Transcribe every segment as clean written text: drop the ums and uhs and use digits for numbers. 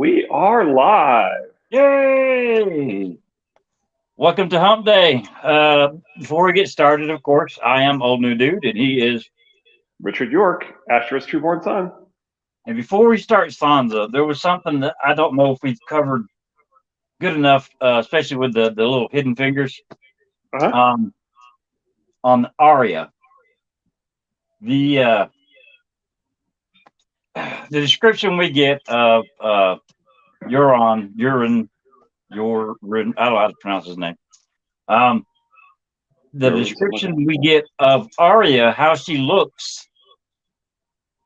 We are live. Yay! Welcome to Hump Day. Before we get started, of course, I am Old New Dude, and he is. Richard York, Astra's trueborn son. And before we start Sansa, there was something that I don't know if we've covered good enough, especially with the little hidden fingers Uh-huh. um, on Arya. The uh, the description we get of Euron, I don't know how to pronounce his name. Um, the Something like description that. we get of Arya, how she looks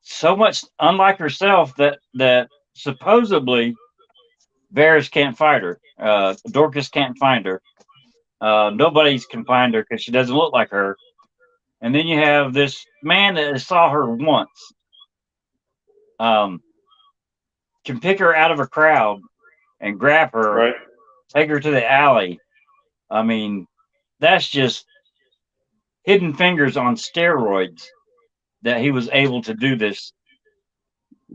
so much unlike herself that supposedly Varys can't fight her. Dorcas can't find her. Nobody's can find her because she doesn't look like her. And then you have this man that saw her once, um, can pick her out of a crowd and grab her, Right? take her to the alley. I mean, that's just hidden fingers on steroids that he was able to do this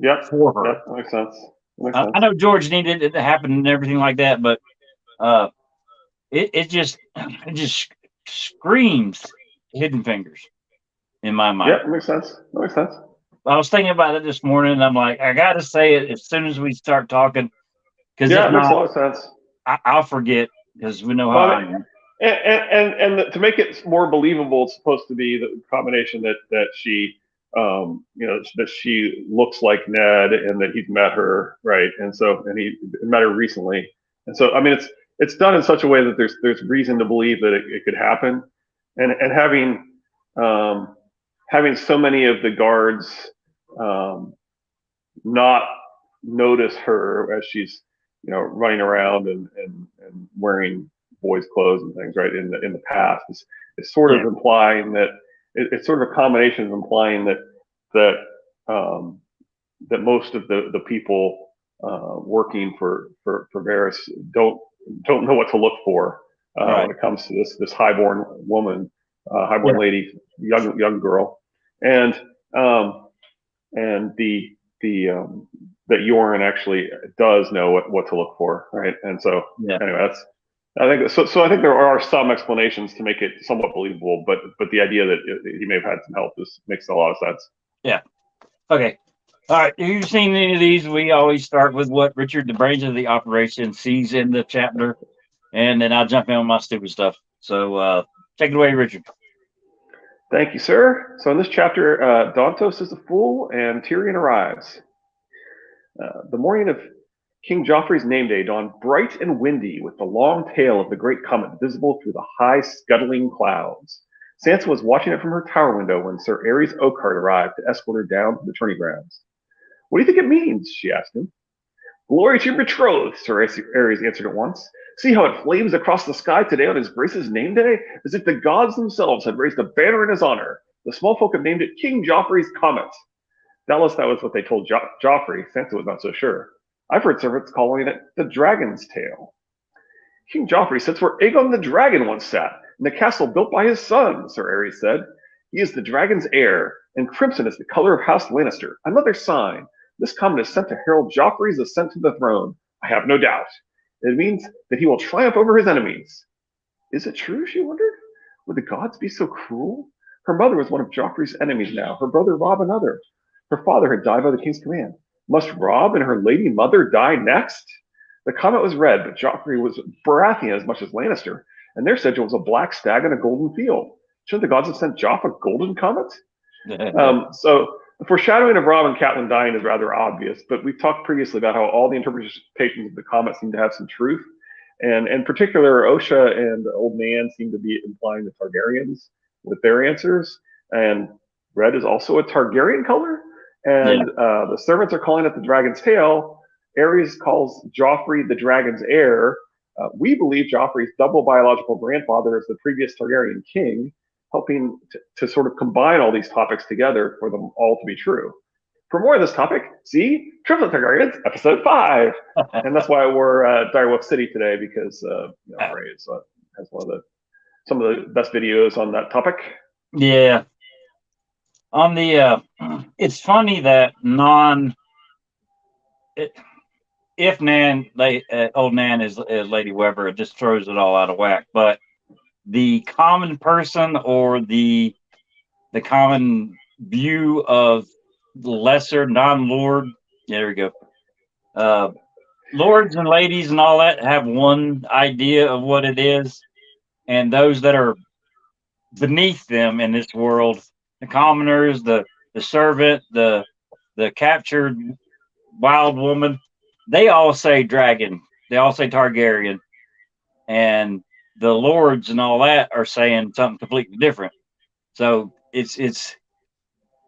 Yep. for her. Yep. That makes sense. That makes I sense. know George needed it to happen and everything like that, but uh, it just screams hidden fingers in my Yep. mind. That makes sense. That makes sense. I was thinking about it this morning, and I'm like, I got to say it as soon as we start talking, because Yeah, if it makes a not, lot of sense. I'll forget because we know how Well, I am. to make it more believable, it's supposed to be the combination that she, that she looks like Ned and that he's met her, right? And he met her recently, and so I mean, it's done in such a way that there's reason to believe that it could happen, and um, having so many of the guards um, not notice her as she's running around and wearing boys' clothes and things, right? In the past, it's sort Yeah, of implying that it's sort of a combination of implying that that most of the people working for Varys don't don't know what to look for right. when it comes to this highborn woman, highborn Yeah, lady, young girl, and um, and the that Yoren actually does know what to look for, right? And so yeah, anyway, that's I think so. So I think there are some explanations to make it somewhat believable, but the idea that he may have had some help just makes a lot of sense. yeah. Okay. All right. If you've seen any of these, we always start with what Richard, the brains of the operation, sees in the chapter, and then I'll jump in on my stupid stuff. So take it away, Richard. Thank you, sir. So in this chapter, Dantos is a fool, and Tyrion arrives. The morning of King Joffrey's name day dawned bright and windy, with the long tail of the great comet visible through the high, scuttling clouds. Sansa was watching it from her tower window when Sir Aerys Oakheart arrived to escort her down to the tourney grounds. "What do you think it means?" she asked him. "Glory to your betrothed," Sir Aerys answered at once. "See how it flames across the sky today on his grace's name day, as if the gods themselves had raised a banner in his honor. The small folk have named it King Joffrey's Comet." Doubtless that was what they told Joffrey. Sansa was not so sure. "I've heard servants calling it the Dragon's Tail." "King Joffrey sits where Aegon the Dragon once sat, in the castle built by his son," Sir Aerys said. "He is the dragon's heir, and crimson is the color of House Lannister. Another sign. This comet is sent to herald Joffrey's ascent to the throne. I have no doubt. It means that he will triumph over his enemies." Is it true, she wondered? Would the gods be so cruel? Her mother was one of Joffrey's enemies now, her brother Robb another. Her father had died by the king's command. Must Robb and her lady mother die next? The comet was red, but Joffrey was Baratheon as much as Lannister, and their sigil was a black stag on a golden field. Shouldn't the gods have sent Joff a golden comet? So the foreshadowing of Robb and Catelyn dying is rather obvious, but we've talked previously about how all the interpretations of the comet seem to have some truth. And in particular, Osha and Old Man seem to be implying the Targaryens with their answers. And red is also a Targaryen color. Yeah. And the servants are calling it the Dragon's Tail. Ares calls Joffrey the Dragon's heir. We believe Joffrey's double biological grandfather is the previous Targaryen king, helping to sort of combine all these topics together for them all to be true. For more of this topic, see Triplet Targaryens, episode 5. And that's why we're Direwolf City today, because Ray has some of the best videos on that topic. Yeah. On the, it's funny that it, if old Nan is Lady Weber, it just throws it all out of whack. But the common person or the common view of the lesser non-lord, there we go. Lords and ladies and all that have one idea of what it is, and those that are beneath them in this world, the commoners, the servant, the captured wild woman, they all say dragon. They all say Targaryen, and the lords and all that are saying something completely different. So it's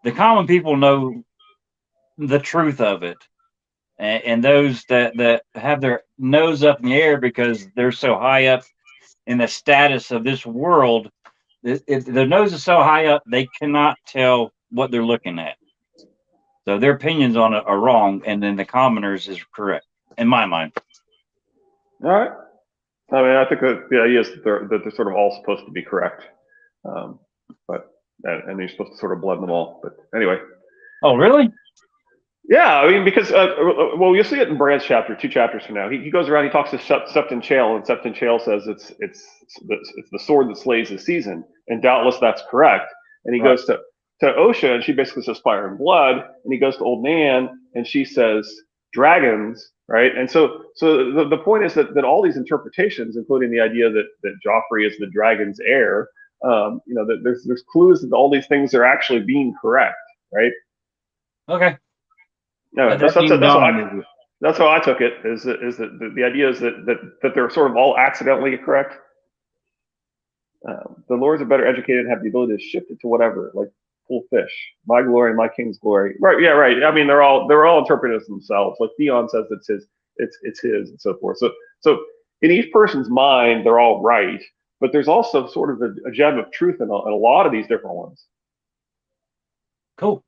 the common people know the truth of it, and those that have their nose up in the air because they're so high up in the status of this world, if their nose is so high up, they cannot tell what they're looking at. So their opinions on it are wrong, and then the commoners is correct, in my mind. All right. I mean, I think that the idea is that they're sort of all supposed to be correct, but you're supposed to sort of blend them all. But anyway. Oh, really? Yeah, I mean, because well, you'll see it in Brand's chapter, 2 chapters from now. He goes around, he talks to Septon Chael, and Septon Chael says it's the sword that slays the season, and doubtless that's correct. And he goes to Osha, and she basically says fire and blood, and he goes to Old Nan, and she says dragons, right? And so the point is that all these interpretations, including the idea that Joffrey is the dragon's heir, that there's clues that all these things are actually being correct, right? Okay. No, that's how I took it. Is that the idea is that they're sort of all accidentally correct. The lords are better educated and have the ability to shift it to whatever, like full fish. My glory, my king's glory. Right? Yeah, right. I mean, they're all interpreted as themselves. Like Theon says, it's his, and so forth. So in each person's mind, they're all right, but there's also sort of a gem of truth in a lot of these different ones. Cool.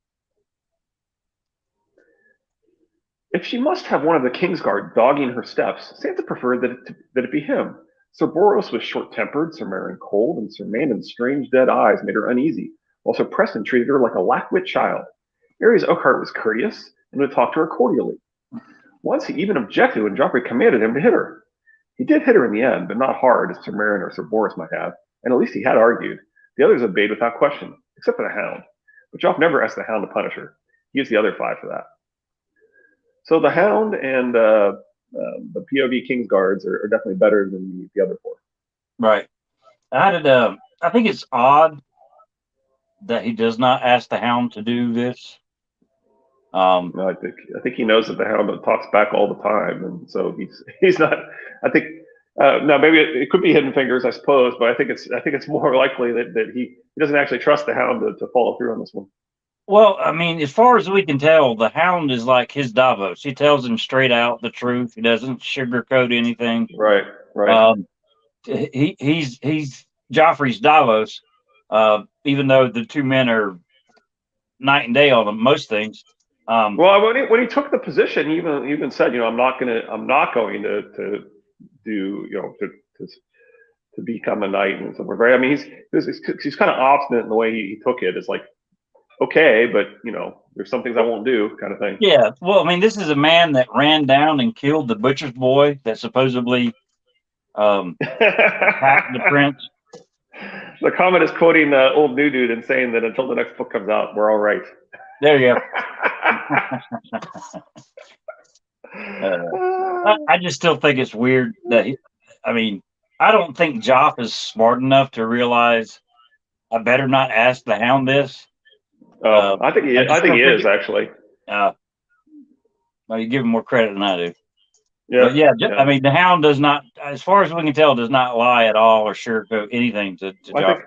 If she must have one of the Kingsguard dogging her steps, Sansa preferred that it be him. Sir Boros was short-tempered, Sir Meryn cold, and Sir Mandon's strange dead eyes made her uneasy, while Sir Preston treated her like a lack-wit child. Ares Oakhart was courteous and would talk to her cordially. Once he even objected when Joffrey commanded him to hit her. He did hit her in the end, but not hard as Sir Meryn or Sir Boros might have, and at least he had argued. The others obeyed without question, except for the Hound. But Joff never asked the Hound to punish her. He used the other 5 for that. So the Hound and the POV Kingsguards are definitely better than the other 4. Right. I think it's odd that he does not ask the Hound to do this. No, I think he knows that the Hound talks back all the time, and so he's not. I think now maybe it could be Hidden Fingers, I suppose, but I think it's more likely that he doesn't actually trust the Hound to follow through on this one. Well, I mean, as far as we can tell, the Hound is like his Davos. He tells him straight out the truth. He doesn't sugarcoat anything. Right. He's Joffrey's Davos, even though the 2 men are night and day on most things. Well, when he took the position, he even said, I'm not going to do, to become a knight and so forth. Right? I mean, he's kind of obstinate in the way he took it. It's like, okay, but there's some things I won't do, kind of thing. Yeah. Well, I mean, this is a man that ran down and killed the butcher's boy that supposedly attacked the prince. The comment is quoting old new dude and saying that until the next book comes out, we're all right. There you go. I just still think it's weird that I don't think Joff is smart enough to realize I better not ask the Hound this. I think he is actually. Well, you give him more credit than I do. Yeah. But yeah. I mean, the Hound does not, as far as we can tell, does not lie at all or sugarcoat anything to Joff.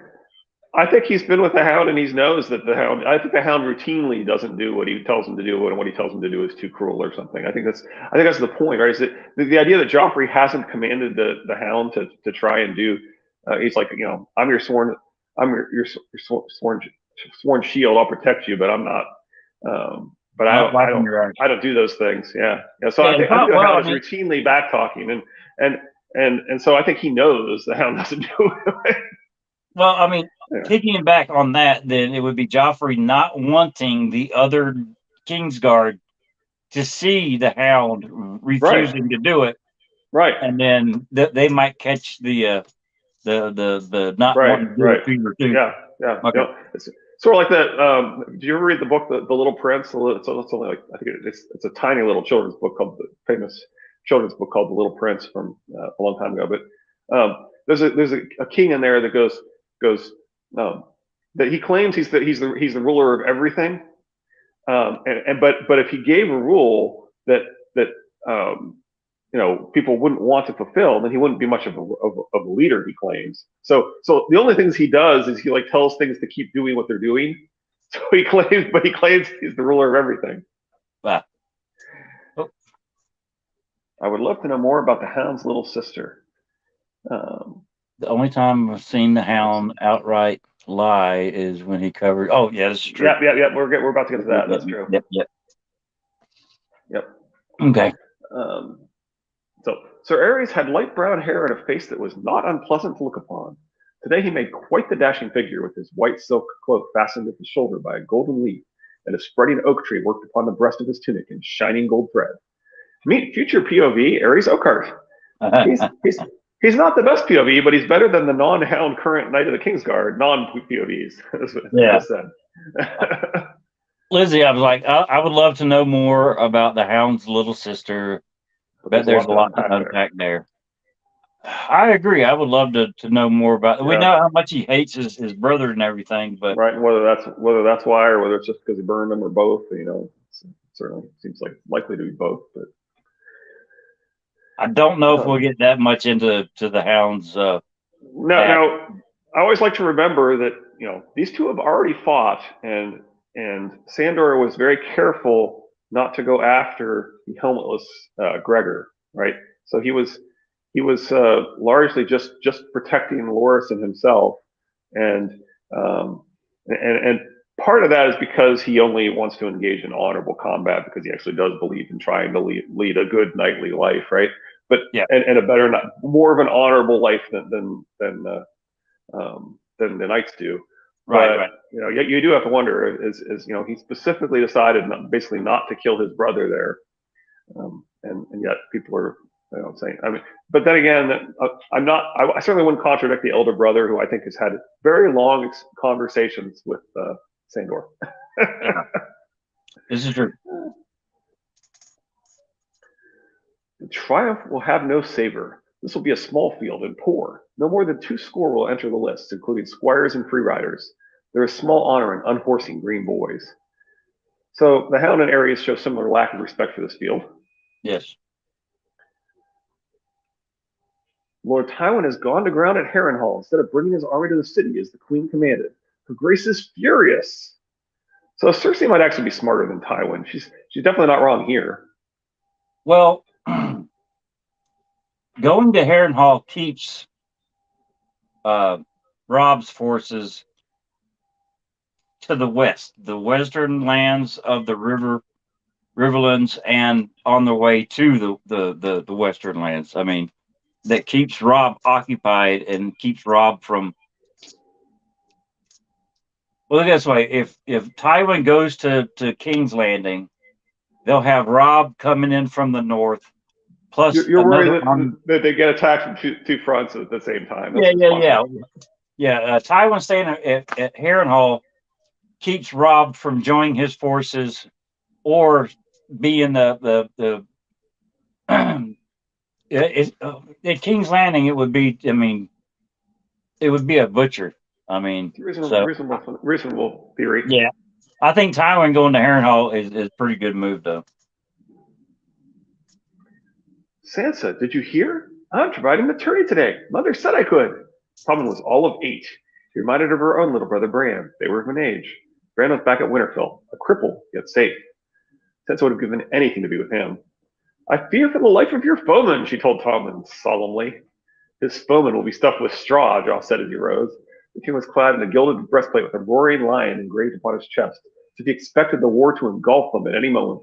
I think he's been with the Hound and he knows that the Hound. I think the Hound routinely doesn't do what he tells him to do, and what he tells him to do is too cruel or something. I think that's the point, right? Is that the idea that Joffrey hasn't commanded the Hound to try and do? He's like, I'm your sworn shield. I'll protect you, but I'm not. But I don't do those things. Yeah. So I think the Hound is routinely back talking, and so I think he knows the Hound doesn't do it. Well, I mean, picking back on that, then it would be Joffrey not wanting the other Kingsguard to see the Hound refusing to do it, Right. and then they might catch the not wanting to do it fever too. Yeah. Okay. It's sort of like that. Do you ever read the book, The Little Prince? It's only like, I think it's a tiny little children's book called the famous children's book called The Little Prince from a long time ago. But there's a king in there that goes that he claims he's the ruler of everything. But if he gave a rule that um, people wouldn't want to fulfill, then he wouldn't be much of a leader, he claims. So the only things he does is he like tells things to keep doing what they're doing. So he claims he's the ruler of everything. Wow. Oh. I would love to know more about the Hound's little sister. The only time I've seen the Hound outright lie is when he covered. Oh yeah, this is true. Yeah. We're about to get to that. That's true. Yep. Okay. So Sir Ares had light brown hair and a face that was not unpleasant to look upon. Today he made quite the dashing figure, with his white silk cloak fastened at his shoulder by a golden leaf, and a spreading oak tree worked upon the breast of his tunic in shining gold thread. Meet future POV Ares Oakheart. He's not the best POV, but he's better than the non-Hound current Knight of the Kingsguard non-POVs. Yeah. Said. Lizzie, I was like, I would love to know more about the Hound's little sister. Bet there's a lot to unpack there. I agree. I would love to know more about it. Yeah. We know how much he hates his brother and everything, but right, and whether that's why, or whether it's just because he burned them, or both, it certainly seems like likely to be both. But I don't know if we'll get that much into the Hound's. Now, I always like to remember that these two have already fought, and Sandor was very careful not to go after the helmetless Gregor, right? So he was largely just protecting Loras and himself, and part of that is because he only wants to engage in honorable combat, because he actually does believe in trying to lead a good knightly life, right? But and a better, more of an honorable life than the knights do. Right. Yet you do have to wonder, is he specifically decided basically not to kill his brother there, and yet people are saying, but then again, I certainly wouldn't contradict the elder brother, who I think has had very long conversations with Sandor. This is true. The triumph will have no savor. This will be a small field and poor. No more than 2 score will enter the lists, including squires and free riders. There is small honor in unhorsing green boys. So the Hound and Ares show similar lack of respect for this field. Yes. Lord Tywin has gone to ground at Harrenhal instead of bringing his army to the city as the Queen commanded. Her Grace is furious. So Cersei might actually be smarter than Tywin. She's definitely not wrong here. Well, going to Harrenhal keeps Robb's forces to the west, the western lands of the Riverlands, and on their way to the western lands. That keeps Robb occupied and keeps Robb from. Well, look this way: if Tywin goes to King's Landing, they'll have Robb coming in from the north. Plus, you're worried that they get attacked from two fronts at the same time. Yeah. Tywin staying at Harrenhal keeps Robb from joining his forces or being the at King's Landing. It would be. It would be a butcher. Reasonable theory. Yeah, I think Tywin going to Harrenhal is a pretty good move, though. Sansa, did you hear? I'm providing maternity today. Mother said I could. Tommen was all of 8. She reminded of her own little brother Bran. They were of an age. Bran was back at Winterfell, a cripple, yet safe. Sansa would have given anything to be with him. I fear for the life of your foeman, she told Tommen solemnly. His foeman will be stuffed with straw, Joss said as he rose. The king was clad in a gilded breastplate with a roaring lion engraved upon his chest, as if he expected the war to engulf him at any moment.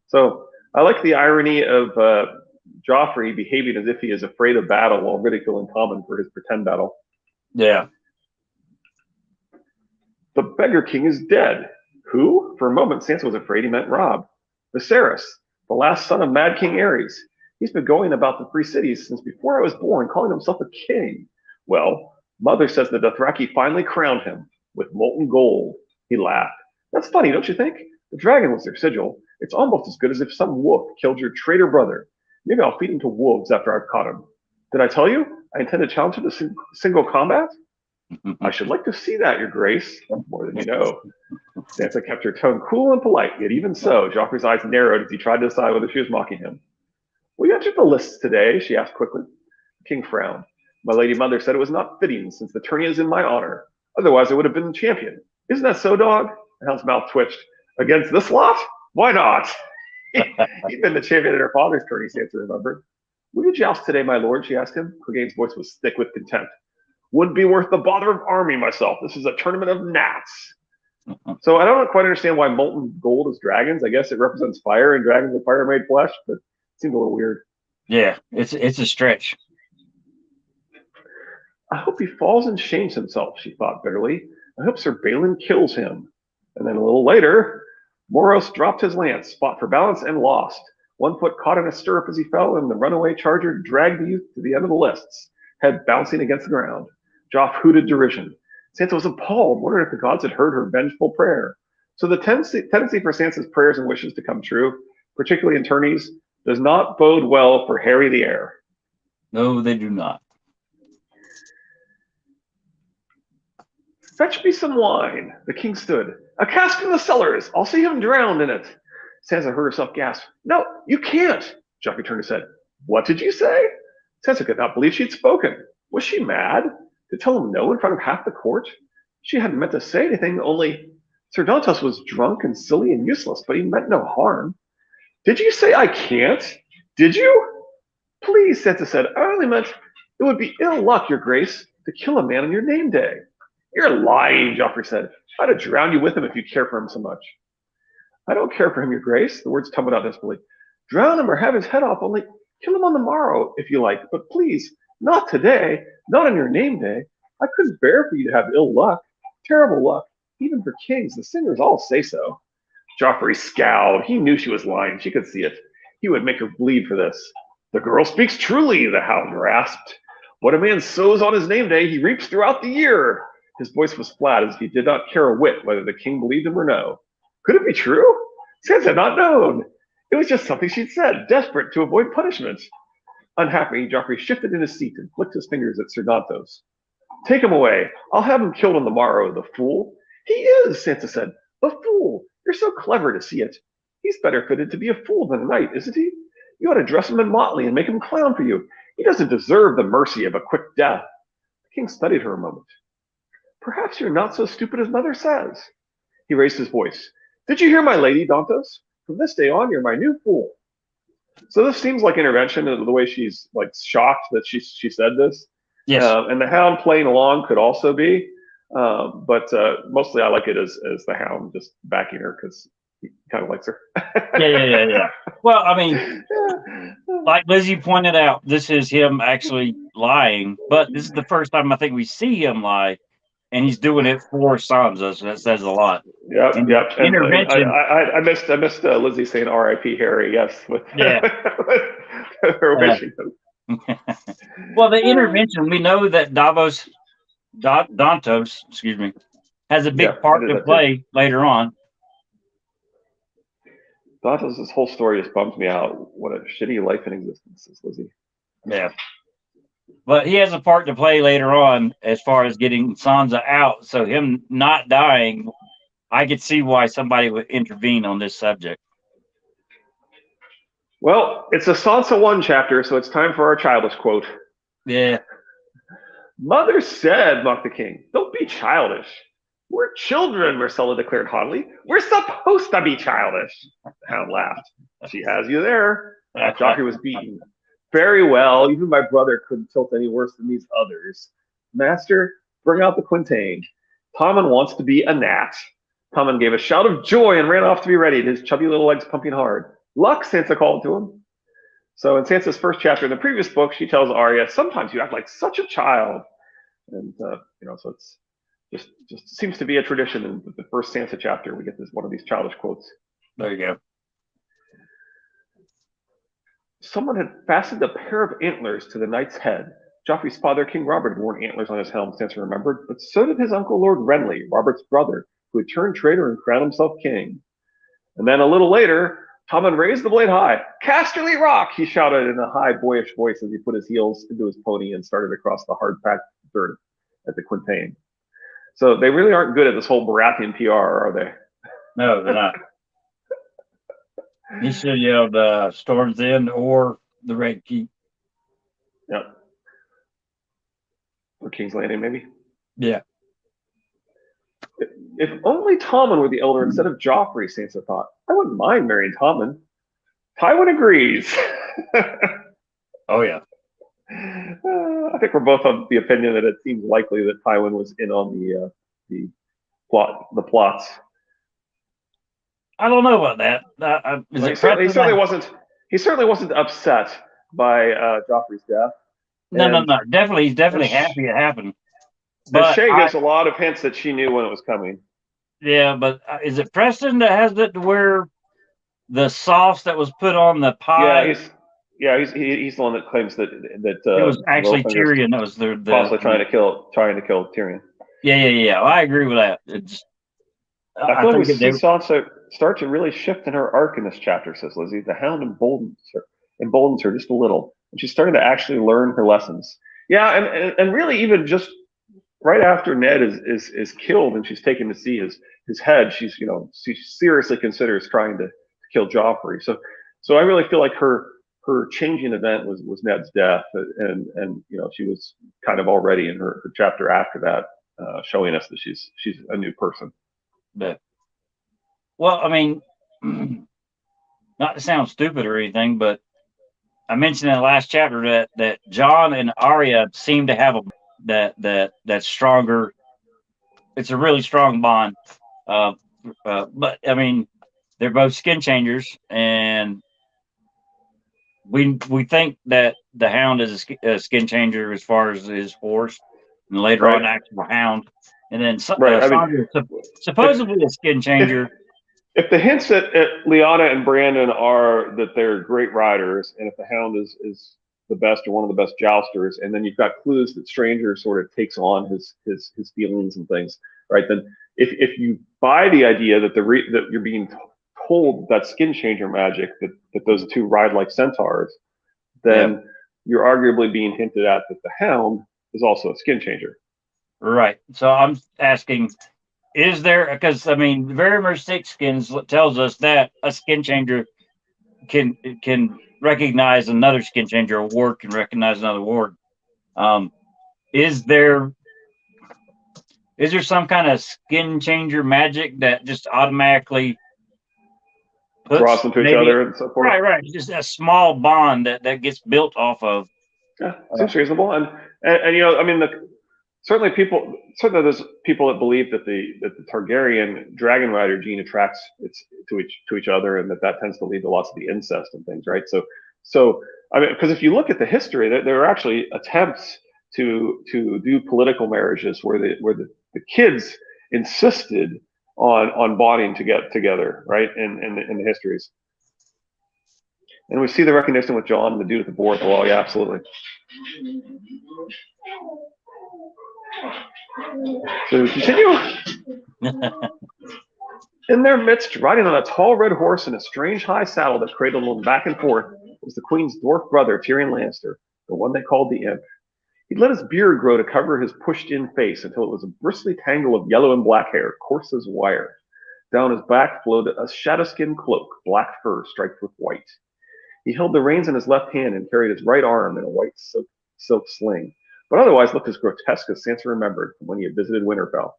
So I like the irony of Joffrey behaving as if he is afraid of battle while ridiculing Tommen for his pretend battle. Yeah. The beggar king is dead. Who? For a moment, Sansa was afraid he meant Robb. Viserys, the last son of Mad King Ares. He's been going about the three cities since before I was born, calling himself a king. Well, mother says the Dothraki finally crowned him with molten gold. He laughed. That's funny, don't you think? The dragon was their sigil. It's almost as good as if some wolf killed your traitor brother. Maybe I'll feed him to wolves after I've caught him. Did I tell you I intend to challenge him to single combat? I should like to see that, your grace. More than you know. Sansa kept her tone cool and polite, yet even so, Joffrey's eyes narrowed as he tried to decide whether she was mocking him. Will you enter the lists today? She asked quickly. The king frowned. My lady mother said it was not fitting, since the tourney is in my honor. Otherwise, I would have been the champion. Isn't that so, dog? The hound's mouth twitched. Against this lot? Why not? He'd been the champion at her father's tourney, Sansa remembered. Will you joust today, my lord? She asked him. Clegane's voice was thick with contempt. Wouldn't be worth the bother of arming myself. This is a tournament of gnats. So I don't quite understand why molten gold is dragons. I guess it represents fire, and dragons are fire-made flesh, but it seems a little weird. Yeah, it's a stretch. I hope he falls and shames himself, she thought bitterly. I hope Sir Balin kills him. And then a little later, Moros dropped his lance, fought for balance, and lost. One foot caught in a stirrup as he fell, and the runaway charger dragged the youth to the end of the lists, head bouncing against the ground. Joff hooted derision. Sansa was appalled, wondering if the gods had heard her vengeful prayer. So the tendency for Sansa's prayers and wishes to come true, particularly in tourneys, does not bode well for Harry the Heir. No, they do not. Fetch me some wine. The king stood. A cask in the cellars. I'll see him drowned in it. Sansa heard herself gasp. No, you can't. Joffrey turned his head. What did you say? Sansa could not believe she'd spoken. Was she mad? To tell him no in front of half the court? She hadn't meant to say anything, only Sir Dantos was drunk and silly and useless, but he meant no harm. Did you say I can't? Did you? Please, Sansa said. I only meant it would be ill luck, your grace, to kill a man on your name day. You're lying, Joffrey said. I'd have drowned you with him if you care for him so much. I don't care for him, your grace. The words tumbled out desperately. Drown him or have his head off, only kill him on the morrow, if you like. But please, not today, not on your name day. I couldn't bear for you to have ill luck, terrible luck, even for kings. The singers all say so. Joffrey scowled. He knew she was lying. She could see it. He would make her bleed for this. The girl speaks truly, the hound rasped. What a man sows on his name day, he reaps throughout the year. His voice was flat, as if he did not care a whit whether the king believed him or no. Could it be true? Sansa had not known. It was just something she'd said, desperate to avoid punishment. Unhappy, Joffrey shifted in his seat and flicked his fingers at Sir Dantos. Take him away. I'll have him killed on the morrow, the fool. He is, Sansa said. A fool. You're so clever to see it. He's better fitted to be a fool than a knight, isn't he? You ought to dress him in motley and make him clown for you. He doesn't deserve the mercy of a quick death. The king studied her a moment. Perhaps you're not so stupid as mother says. He raised his voice. Did you hear my lady, Dantos? From this day on, you're my new fool. So this seems like intervention, the way she's like shocked that she said this. Yes. And the hound playing along could also be. But mostly I like it as the hound just backing her because he kind of likes her. Yeah. Well, I mean, like Lizzie pointed out, this is him actually lying, but this is the first time I think we see him lie, and he's doing it for Sansa, so that says a lot. Yep. Intervention. I missed Lizzie saying R.I.P. Harry. Yes, with her wishing. Well, the intervention, we know that Dantos, has a big part to play later on. Dantos' whole story just bums me out. What a shitty life in existence is Lizzie. Yeah. But he has a part to play later on as far as getting Sansa out. So him not dying, I could see why somebody would intervene on this subject. Well, it's a Sansa 1 chapter, so it's time for our childish quote. Yeah. Mother said, mocked the king, don't be childish. We're children, Marcella declared haughtily. We're supposed to be childish. The hound laughed. She has you there. Joffrey was beaten. Very well, even my brother couldn't tilt any worse than these others. Master, bring out the quintain. Tommen wants to be a gnat. Tommen gave a shout of joy and ran off to be ready, his chubby little legs pumping hard. Luck, Sansa called to him. So in Sansa's first chapter in the previous book, she tells Arya, sometimes you act like such a child. And, so it's just seems to be a tradition in the first Sansa chapter. We get one of these childish quotes. There you go. Someone had fastened a pair of antlers to the knight's head. Joffrey's father, King Robert, had worn antlers on his helm, Sansa remembered, but so did his uncle Lord Renly, Robert's brother, who had turned traitor and crowned himself king. And then a little later, Tommen raised the blade high. Casterly Rock, he shouted in a high, boyish voice as he put his heels into his pony and started across the hard-packed dirt at the Quintain. So they really aren't good at this whole Baratheon PR, are they? No, they're not. He should have yelled Storm's End or the Red Keep. Yep. Or King's Landing, maybe? Yeah. If only Tommen were the elder instead of Joffrey, Sansa thought. I wouldn't mind marrying Tommen. Tywin agrees. Oh, yeah. I think we're both of the opinion that it seems likely that Tywin was in on the plots. I don't know about that. He certainly wasn't upset by Joffrey's death. No. He's definitely happy it happened. But Shay gives a lot of hints that she knew when it was coming. Yeah, but is it Preston that has it to where the sauce that was put on the pie? He's the one that claims that it was actually Tyrion that was possibly trying to kill Tyrion. Yeah. Well, I agree with that. I feel like we see Sansa start to really shift in her arc in this chapter, says Lizzie. The Hound emboldens her just a little, and she's starting to actually learn her lessons. Yeah, and really even just right after Ned is killed and she's taken to see his head, she seriously considers trying to kill Joffrey. So I really feel like her changing event was Ned's death, and she was kind of already in her chapter after that, showing us that she's a new person. But, well, I mean, not to sound stupid or anything, but I mentioned in the last chapter that Jon and Arya seem to have that stronger. It's a really strong bond. But I mean, they're both skin changers, and we think that the Hound is a skin changer as far as his horse, and later on, actual Hound, and then Sansa supposedly a skin changer. If the hints at Lyanna and Brandon are that they're great riders, and if the Hound is the best or one of the best jousters, and then you've got clues that Stranger sort of takes on his feelings and things, right? Then if you buy the idea that that you're being told that skin changer magic that those two ride like centaurs, then you're arguably being hinted at that the Hound is also a skin changer. Right. So I'm asking, is there, because I mean, Varamir Sixskins tells us that a skin changer can recognize another skin changer, a ward can recognize another ward. Is there some kind of skin changer magic that just automatically draws them to each other and so forth? Right. Just a small bond that gets built off of. Yeah, seems reasonable. And I mean, certainly there's people that believe that the Targaryen dragon rider gene attracts to each other, and that tends to lead to lots of the incest and things, right? So I mean, because if you look at the history, there are actually attempts to do political marriages where the kids insisted on bonding to get together, right? In the histories. And we see the recognition with Jon, the dude at the board at the wall. Yeah, absolutely. So continue. In their midst, riding on a tall red horse in a strange high saddle that cradled him back and forth, was the queen's dwarf brother, Tyrion Lannister, the one they called the Imp. He'd let his beard grow to cover his pushed-in face until it was a bristly tangle of yellow and black hair, coarse as wire. Down his back flowed a shadow-skin cloak, black fur striped with white. He held the reins in his left hand and carried his right arm in a white silk sling, but otherwise looked as grotesque as Sansa remembered from when he had visited Winterfell.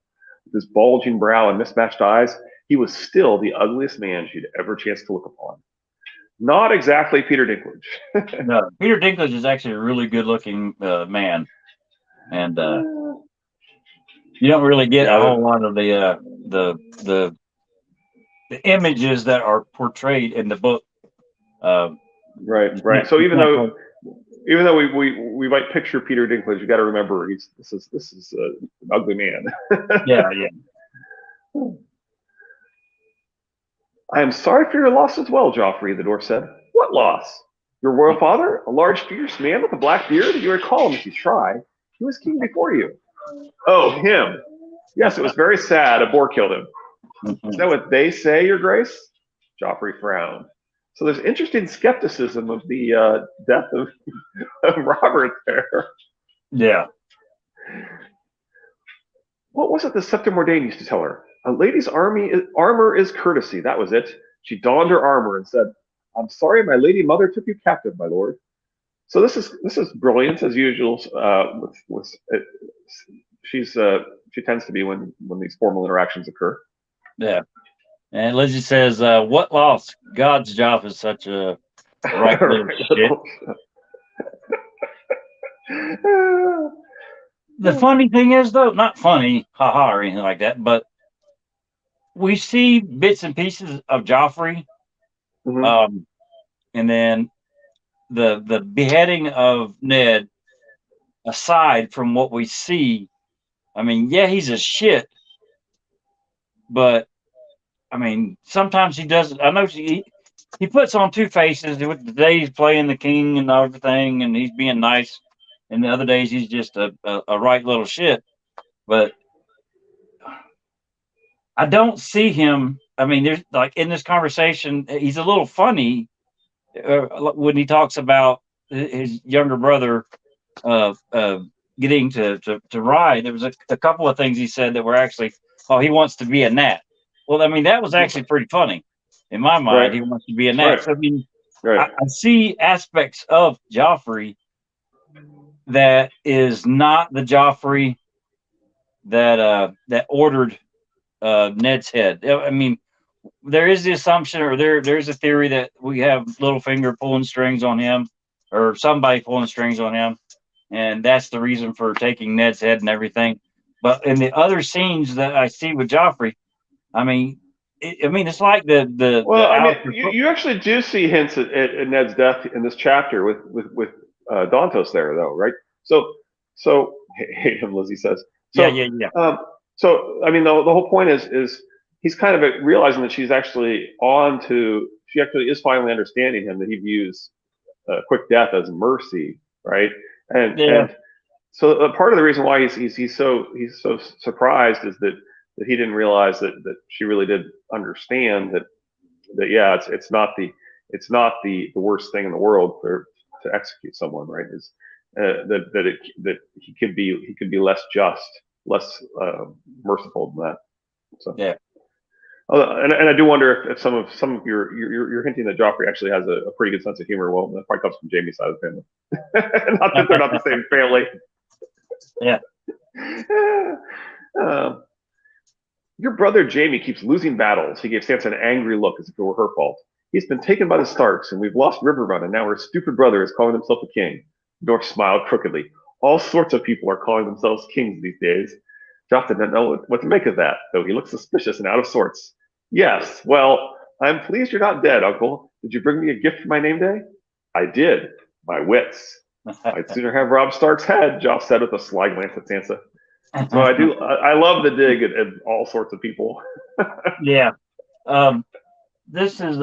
With his bulging brow and mismatched eyes, he was still the ugliest man she'd ever chanced to look upon. Not exactly Peter Dinklage. No, Peter Dinklage is actually a really good-looking man, and you don't really get a whole lot of the images that are portrayed in the book. Right. So even though we might picture Peter Dinklage, you got to remember this is an ugly man. Yeah. I am sorry for your loss as well, Joffrey, the dwarf said. What loss? Your royal father, a large, fierce man with a black beard? You recall him if you try. He was king before you. Oh, him. Yes, it was very sad. A boar killed him. Is that what they say, Your Grace? Joffrey frowned. So there's interesting skepticism of the death of Robert there. Yeah. What was it the Septa Mordain used to tell her? A lady's armor is courtesy. That was it. She donned her armor and said, I'm sorry my lady mother took you captive, my lord. So this is brilliant as usual. She tends to be when these formal interactions occur. Yeah. And Lizzie says, what loss? God's job is such a right little shit. The funny thing is, though, not funny, haha, or anything like that, but we see bits and pieces of Joffrey, and then the beheading of Ned. Aside from what we see, I mean, yeah, he's a shit, but I mean, sometimes he does. I know he puts on two faces. The day he's playing the king and everything, and he's being nice, and the other days he's just a right little shit. But I don't see him. I mean, there's like in this conversation, he's a little funny when he talks about his younger brother getting to ride. There was a couple of things he said that were actually, oh, he wants to be a gnat. Well, I mean, that was actually pretty funny. In my mind, right. He wants to be a gnat. Right. So, I mean, right. I see aspects of Joffrey that is not the Joffrey that ordered Ned's head. I mean, there is the assumption, or there's a theory that we have Littlefinger pulling strings on him, or somebody pulling strings on him, and that's the reason for taking Ned's head and everything. But in the other scenes that I see with Joffrey, I mean, it's like the. Well, I mean, you actually do see hints at Ned's death in this chapter with Dantos there, though, right? So hate him, Lizzie says. So, yeah. So I mean, the whole point is he's kind of realizing that she actually is finally understanding him, that he views quick death as mercy, right? And so part of the reason why he's so surprised is that he didn't realize that she really did understand that yeah, it's not the worst thing in the world to execute someone, right? Is that he could be less just, less merciful than that. So yeah. And I do wonder if some of you're hinting that Joffrey actually has a pretty good sense of humor. Well, that probably comes from Jaime's side of the family. Not that they're not the same family. Yeah. Your brother Jaime keeps losing battles. He gave Sansa an angry look as if it were her fault. He's been taken by the Starks, and we've lost Riverrun, and now her stupid brother is calling himself a king. Dorf smiled crookedly. All sorts of people are calling themselves kings these days. Joff didn't know what to make of that, though he looked suspicious and out of sorts. Yes, well, I'm pleased you're not dead, Uncle. Did you bring me a gift for my name day? I did. My wits. I'd sooner have Robb Stark's head, Joff said with a sly glance at Sansa. So I love the dig at all sorts of people. Yeah. This is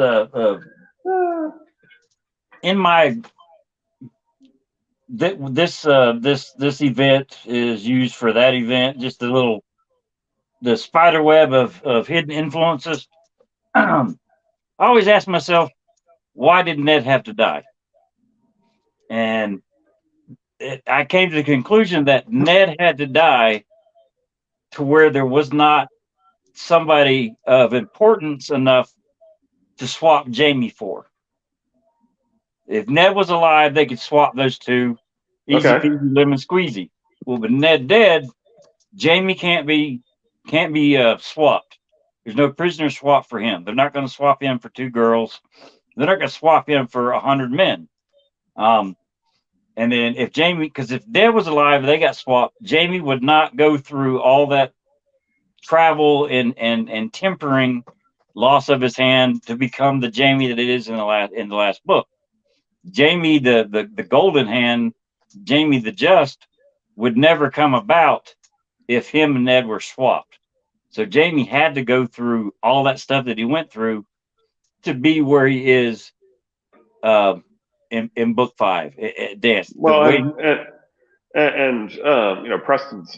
in my this event is used for that event, just the spider web of hidden influences. I always ask myself, why did Ned have to die? And I came to the conclusion that Ned had to die to where there was not somebody of importance enough to swap Jaime for. If Ned was alive, they could swap those two. Easy peasy, lemon squeezy. Well, but Ned dead, Jaime can't be swapped. There's no prisoner swap for him. They're not going to swap him for two girls. They're not going to swap him for 100 men. And then if Ned was alive, they got swapped. Jaime would not go through all that travel and tempering, loss of his hand to become the Jaime that it is in the last book. Jaime, the golden hand, Jaime the Just, would never come about if him and Ned were swapped. So Jaime had to go through all that stuff that he went through to be where he is in book 5. Death. The Well, way. and Preston's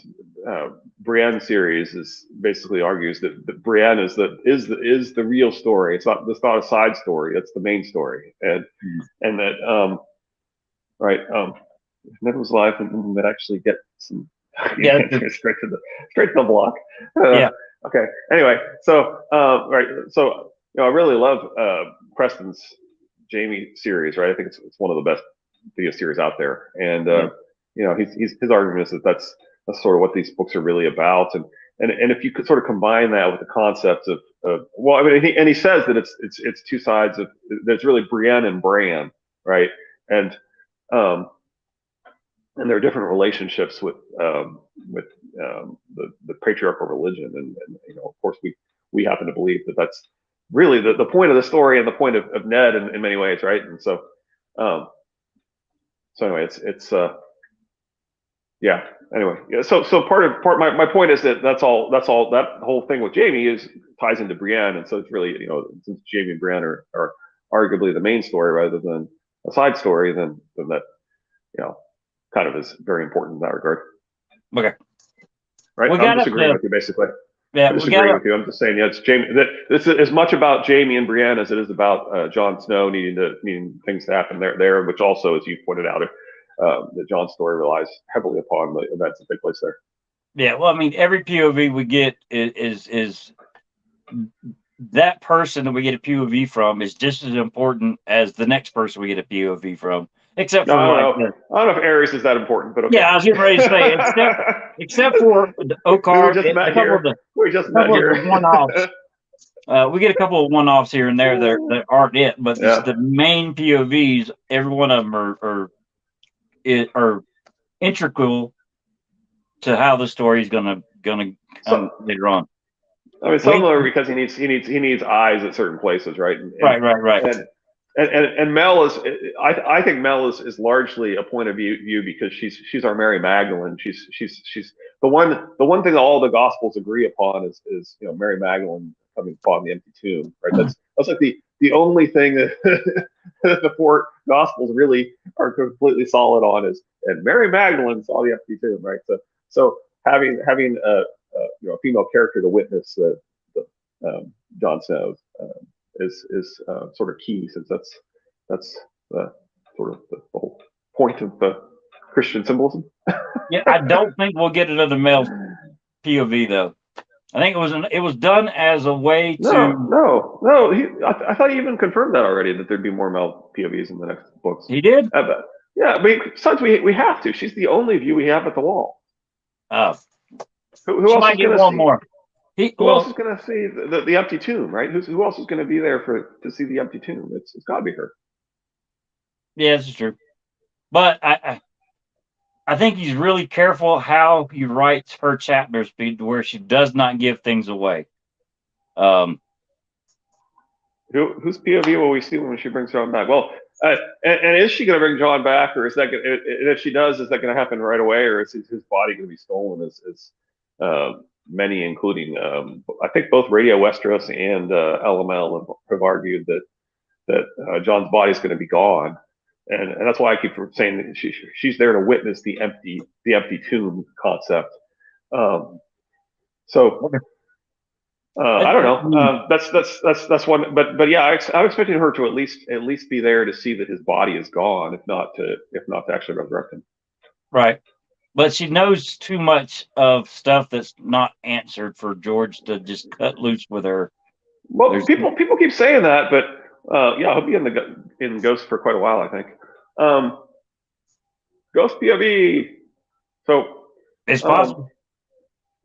Brienne series is basically argues that Brienne is the real story. It's not a side story. It's the main story, and that right if Ned was alive, and that actually get some Yeah. straight to the block. Yeah. Okay. Anyway, so right, so I really love Preston's Jamie series. Right, I think it's one of the best video series out there, and his argument is that that's sort of what these books are really about, and if you could sort of combine that with the concept of well, I mean, he says that it's two sides of there's really Brienne and Bran, right, and um, and there are different relationships with the patriarchal religion, and of course we happen to believe that that's really the point of the story and the point of Ned in many ways, right? And um, so anyway, it's yeah. Anyway, yeah, so part my point is that's all that whole thing with Jamie is ties into Brienne, and so it's really since Jamie and Brienne are arguably the main story rather than a side story, then that kind of is very important in that regard. Okay. Right. I'm disagreeing with you basically. Yeah, I'm disagreeing with you. I'm just saying, it's Jamie. This is as much about Jamie and Brienne as it is about Jon Snow needing things to happen there, which also, as you pointed out, that Jon's story relies heavily upon the events that take place there. Yeah, well, I mean, every POV we get is that person that we get a POV from is just as important as the next person we get a POV from, except for I don't know if Ares is that important, but okay. Yeah, I was getting ready to say, except for the Okar, we just met here. One-offs. We get a couple of one-offs here and there that aren't it, but the main POVs, every one of them are integral to how the story is gonna come later on. I mean, some of them are because he needs eyes at certain places, right? Right. And Mel is, I think Mel is largely a point of view because she's our Mary Magdalene. She's the one thing that all the Gospels agree upon is Mary Magdalene coming upon the empty tomb, right? That's like the only thing that the 4 Gospels really are completely solid on is, and Mary Magdalene saw the empty tomb, right? So having a female character to witness the Jon Snow is sort of key, since that's sort of the whole point of the Christian symbolism. Yeah, I don't think we'll get another male POV though. I think it was done as a way to. No. I thought he even confirmed that already, that there'd be more male POVs in the next books. He did. Yeah, I mean, besides we have to. She's the only view we have at the wall. Oh. Who else is going to see? More. Who else is going to see the empty tomb, right? Who else is going to be there to see the empty tomb? It's got to be her. Yeah, this is true. But I think he's really careful how he writes her chapters, where she does not give things away. Whose POV will we see when she brings Jon back? Well, and is she going to bring Jon back, or is that? And if she does, is that going to happen right away, or is his body going to be stolen? As many, including I think both Radio Westeros and LML have argued that Jon's body is going to be gone, and that's why I keep saying that she's there to witness the empty tomb concept. So I don't know. That's one. But yeah, I'm expecting her to at least be there to see that his body is gone, if not to actually resurrect him. Right. But she knows too much of stuff that's not answered for George to just cut loose with her. Well, people keep saying that, but I'll be in Ghost for quite a while, I think. Ghost POV. So it's possible.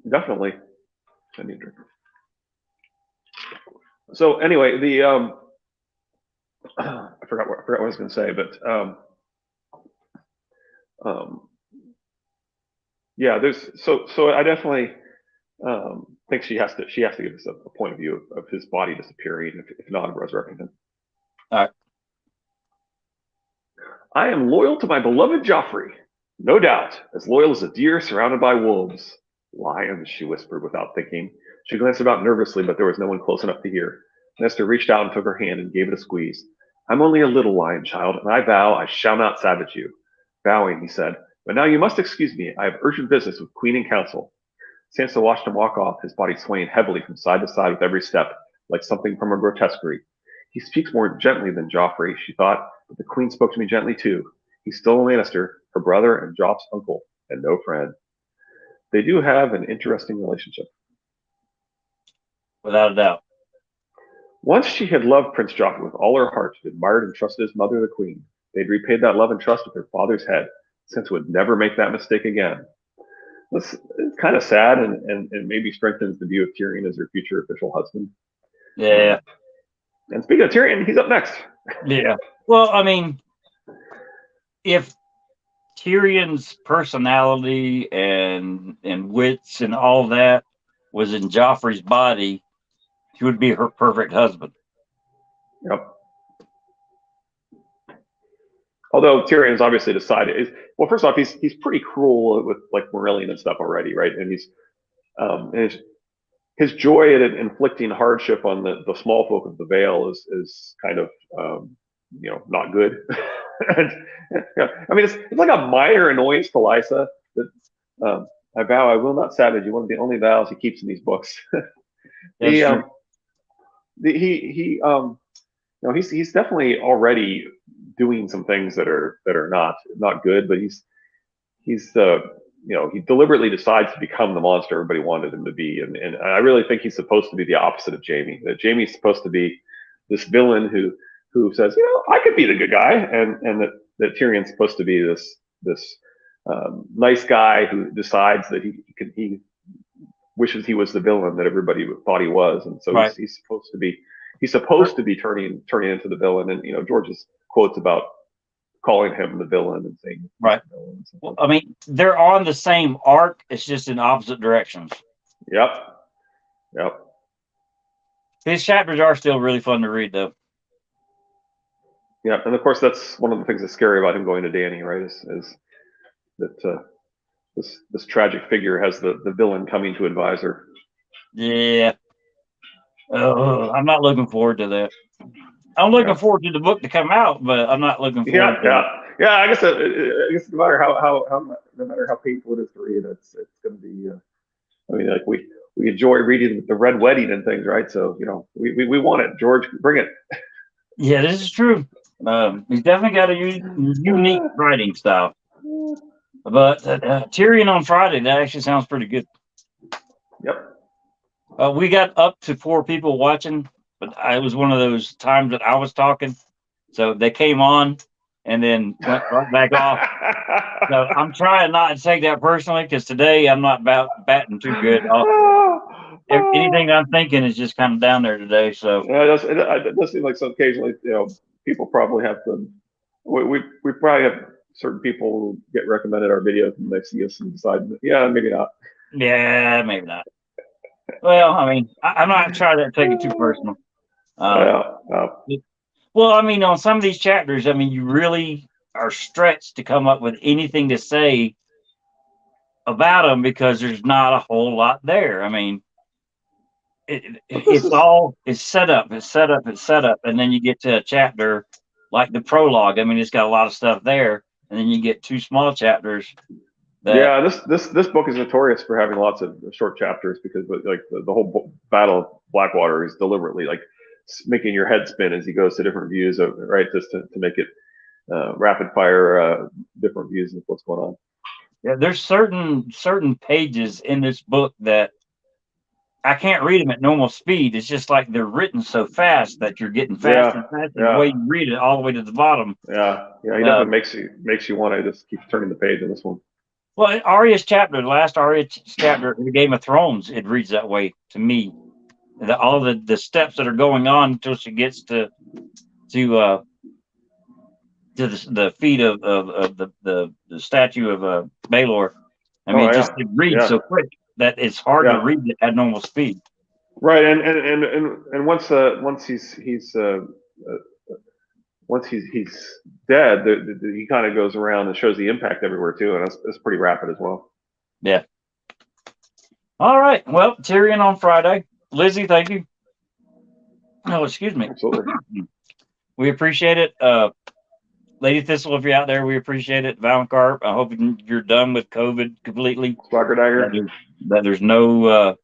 Definitely. I need a drink. So anyway, I forgot what I was going to say, but yeah, so I definitely think she has to give us a point of view of his body disappearing, if not of resurrecting him. All right. I am loyal to my beloved Joffrey, no doubt, as loyal as a deer surrounded by wolves. Lions, she whispered without thinking. She glanced about nervously, but there was no one close enough to hear. Nestor reached out and took her hand and gave it a squeeze. I'm only a little lion child, and I vow I shall not savage you. Bowing, he said, but now you must excuse me. I have urgent business with Queen and Council. Sansa watched him walk off, his body swaying heavily from side to side with every step, like something from a grotesquerie. He speaks more gently than Joffrey, she thought, but the Queen spoke to me gently too. He's still a Lannister, her brother and Joff's uncle, and no friend. They do have an interesting relationship. Without a doubt. Once she had loved Prince Joffrey with all her heart, admired and trusted his mother, the Queen. They'd repaid that love and trust with her father's head. Sansa would never make that mistake again. This is kind of sad and maybe strengthens the view of Tyrion as her future official husband. Yeah. And speaking of Tyrion, he's up next. Yeah. Well, I mean, if Tyrion's personality and wits and all that was in Joffrey's body, he would be her perfect husband. Yep. Although Tyrion's obviously decided, well, first off, he's pretty cruel with like Marillion and stuff already, right? And his joy at inflicting hardship on the small folk of the Vale is kind of not good. And, I mean, it's like a minor annoyance to Lysa that I vow I will not savage you. One of the only vows he keeps in these books. He's definitely already doing some things that are not good, but he deliberately decides to become the monster everybody wanted him to be, and I really think he's supposed to be the opposite of Jaime. That Jaime's supposed to be this villain who says, I could be the good guy, and that Tyrion's supposed to be this nice guy who decides that he wishes he was the villain that everybody thought he was, and so right. he's supposed to be turning into the villain. And George's quotes about calling him the villain and saying right. Well, I mean, they're on the same arc. It's just in opposite directions. Yep. His chapters are still really fun to read, though. Yeah, and of course that's one of the things that's scary about him going to Dany, right? Is that this tragic figure has the villain coming to advise her. Yeah. I'm not looking forward to that. I'm looking forward to the book to come out, but I'm not looking forward to it. Yeah. I guess no matter how painful it is to read, it's going to be. I mean, like we enjoy reading the Red Wedding and things, right? So we want it. George, bring it. Yeah, this is true. He's definitely got a unique writing style. But Tyrion on Friday, that actually sounds pretty good. Yep. We got up to 4 people watching, but it was one of those times that I was talking. So they came on and then went right back off. So I'm trying not to take that personally because today I'm not batting too good. Anything I'm thinking is just kind of down there today. So it does seem like so occasionally, people probably have to. We probably have certain people who get recommended our videos and they see us and decide, maybe not. Yeah, maybe not. Well, I mean, I'm not trying to take it too personal. Well, I mean, on some of these chapters, I mean, you really are stretched to come up with anything to say about them because there's not a whole lot there. I mean, it's set up, and then you get to a chapter like the prologue. I mean, it's got a lot of stuff there, and then you get 2 small chapters. This book is notorious for having lots of short chapters because like the whole Battle of Blackwater is deliberately like making your head spin as he goes to different views of right, just to make it rapid fire different views of what's going on. Yeah, there's certain pages in this book that I can't read them at normal speed. It's just like they're written so fast that you're getting faster and faster. The way you read it, all the way to the bottom. Yeah. He definitely makes you want to just keep turning the page in this one. Well, Arya's chapter, the last Arya chapter in the Game of Thrones, it reads that way to me. All the steps that are going on until she gets to the feet of the statue of Baelor. I mean, it reads so quick that it's hard to read it at normal speed. Right, and once he's dead, he kind of goes around and shows the impact everywhere too, and it's pretty rapid as well. Yeah. All right. Well, Tyrion on Friday. Lizzie, thank you. Oh, excuse me. Absolutely. We appreciate it. Lady Thistle, if you're out there, we appreciate it. Valencarp, I hope you're done with COVID completely. Swagger Dagger. That there's no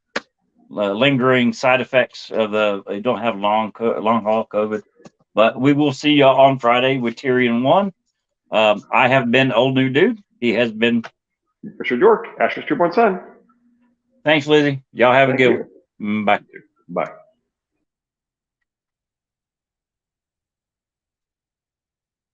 lingering side effects of you don't have long haul COVID. But we will see y'all on Friday with Tyrion 1. I have been Old New Dude. He has been Richard York, Asher's Trueborn Son. Thanks, Lizzie. Y'all have a Thank good you. one. Bye. Bye.